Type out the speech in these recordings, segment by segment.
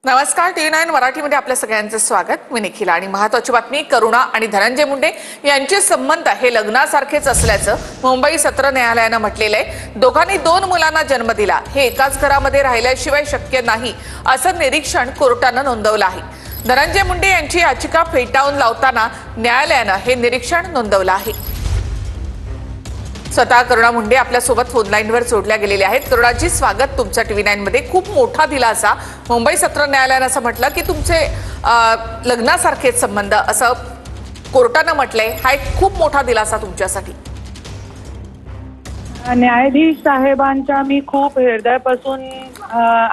नमस्कार, टी9 मराठीमध्ये आपल्या सगळ्यांचं स्वागत। मी निखिल आणि महत्त्वाची बातमी, करुणा आणि धनंजय मुंडे यांचे संबंध हे लग्नासारखेच असल्याचं मुंबई सत्र न्यायालयानं म्हटलेलं आहे। दोघांनी 2 मुलांना जन्म दिला, हे एकाच घरामध्ये राहिल्याशिवाय शक्य नाही असं निरीक्षण कोर्टानं नोंदवलं आहे। धनंजय मुंडे यांची याचिका फेटाळून लावताना न्यायालयानं हे निरीक्षण नोंदवलं आहे। स्वतः करुणा मुंडे आपल्या सोबत फोन लाईनवर जोडल्या गेलेले आहेत। करुणाजी, स्वागत तुमच्या टी9 मध्ये। खूप मोठा दिलासा मुंबई सत्र न्यायालयानं असं म्हटलं की तुमचे लग्नासारखेच संबंध असं कोर्टानं म्हटलंय। हा एक खूप मोठा दिलासा तुमच्यासाठी। न्यायाधीश साहेबांचा मी खूप हृदयापासून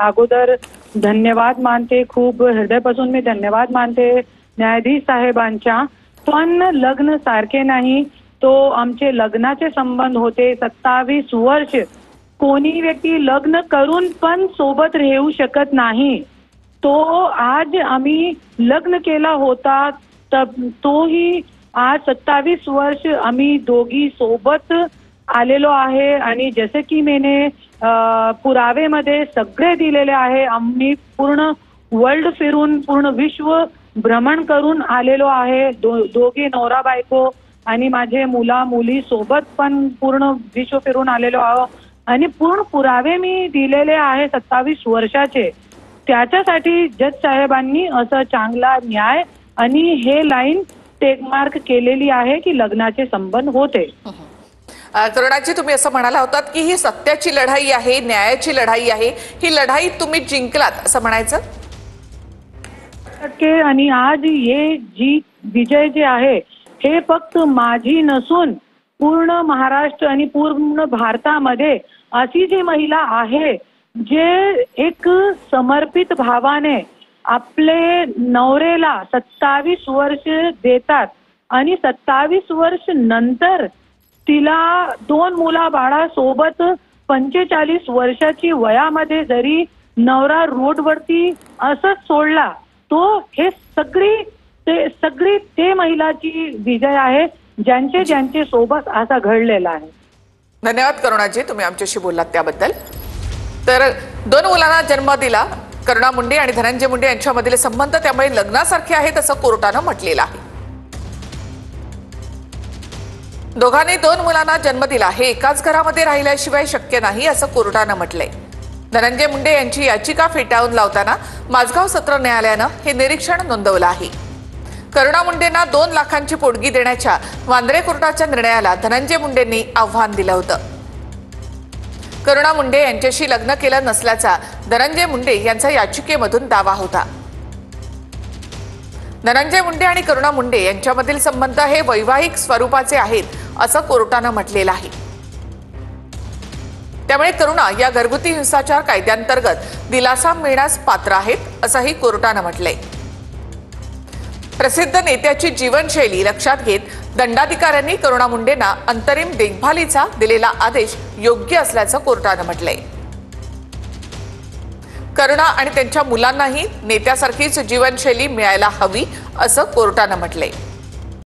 अगोदर धन्यवाद मानते, खूप हृदयापासून मी धन्यवाद मानते न्यायाधीश साहेबांच्या। पण लग्न सारखे नाही, तो आमचे लग्नाचे संबंध होते। 27 वर्ष कोणी व्यक्ती लग्न करून पण सोबत राहू शकत नाही। तो आज आम्ही लग्न केला होता, तोही आज 27 वर्ष आम्ही दोघी सोबत आलेलो आहे। आणि जसे की मैंने पुरावेमध्ये सगळे दिलेले आहे। आम्ही पूर्ण वर्ल्ड फिरून, पूर्ण विश्व भ्रमण करून आलेलो आहे। दोघे नवरा बायको आणि माझे मुला मुली सोबत पण पूर्ण विश्व फिरून आलेलो आहोत आणि पूर्ण पुरावे मी दिलेले आहे 27 वर्षाचे। त्याच्यासाठी जज साहेबांनी असं चांगला न्याय आणि हे लाईन टेकमार्क केलेली आहे की लग्नाचे संबंध होते। करुणाजी, तुम्ही असं म्हणाला होतात की ही सत्याची लढाई आहे, न्यायाची लढाई आहे, ही लढाई तुम्ही जिंकलात असं म्हणायचं? आणि आज हे जी विजय जे आहे हे फक्त माझी नसून पूर्ण महाराष्ट्र आणि पूर्ण भारतामध्ये अशी जी महिला आहे जे एक समर्पित भावाने आपले नवरेला 27 वर्ष देतात आणि 27 वर्ष नंतर तिला 2 मुला बाळा सोबत 45 वर्षाची वयामध्ये जरी नवरा रोडवरती असंच सोडला, तो हे सगळी ते महिलाची विजय आहे ज्यांचे सोबत असा घडलेला आहे। धन्यवाद करुणाजी, तुम्ही आमच्याशी बोललात त्याबद्दल। तर 2 मुलांना जन्म दिला करुणा मुंडे आणि धनंजय मुंडे यांच्यामधील संबंध त्यामुळे लग्नासारखे आहेत असं कोर्टानं म्हटलेलं आहे। दोघांनी 2 मुलांना जन्म दिला, हे एकाच घरामध्ये राहिल्याशिवाय शक्य नाही असं कोर्टानं म्हटलंय। धनंजय मुंडे यांची याचिका फेटाळून लावताना माझगाव सत्र न्यायालयानं हे निरीक्षण नोंदवलं आहे। करुणा मुंडेंना 2 लाखांची पोटगी देण्याच्या वांद्रे कोर्टाच्या निर्णयाला धनंजय मुंडेंनी आव्हान दिलं होतं। करुणा मुंडे यांच्याशी लग्न केलं नसल्याचा धनंजय मुंडे यांचा याचिकेमधून दावा होता। धनंजय मुंडे आणि करुणा मुंडे यांच्यामधील संबंध हे वैवाहिक स्वरूपाचे आहेत असं कोर्टानं म्हटलेलं आहे। त्यामुळे करुणा या घरगुती हिंसाचार कायद्यांतर्गत दिलासा मिळण्यास पात्र आहेत असंही कोर्टानं म्हटलंय। प्रसिद्ध नेत्याची जीवनशैली लक्षात घेत दंडाधिकाऱ्यांनी करुणा मुंडेंना अंतरिम देखभालीचा दिलेला आदेश योग्य असल्याचं कोर्टानं म्हटलंय। करुणा आणि त्यांच्या मुलांनाही नेत्यासारखीच जीवनशैली मिळायला हवी असं कोर्टानं म्हटलंय।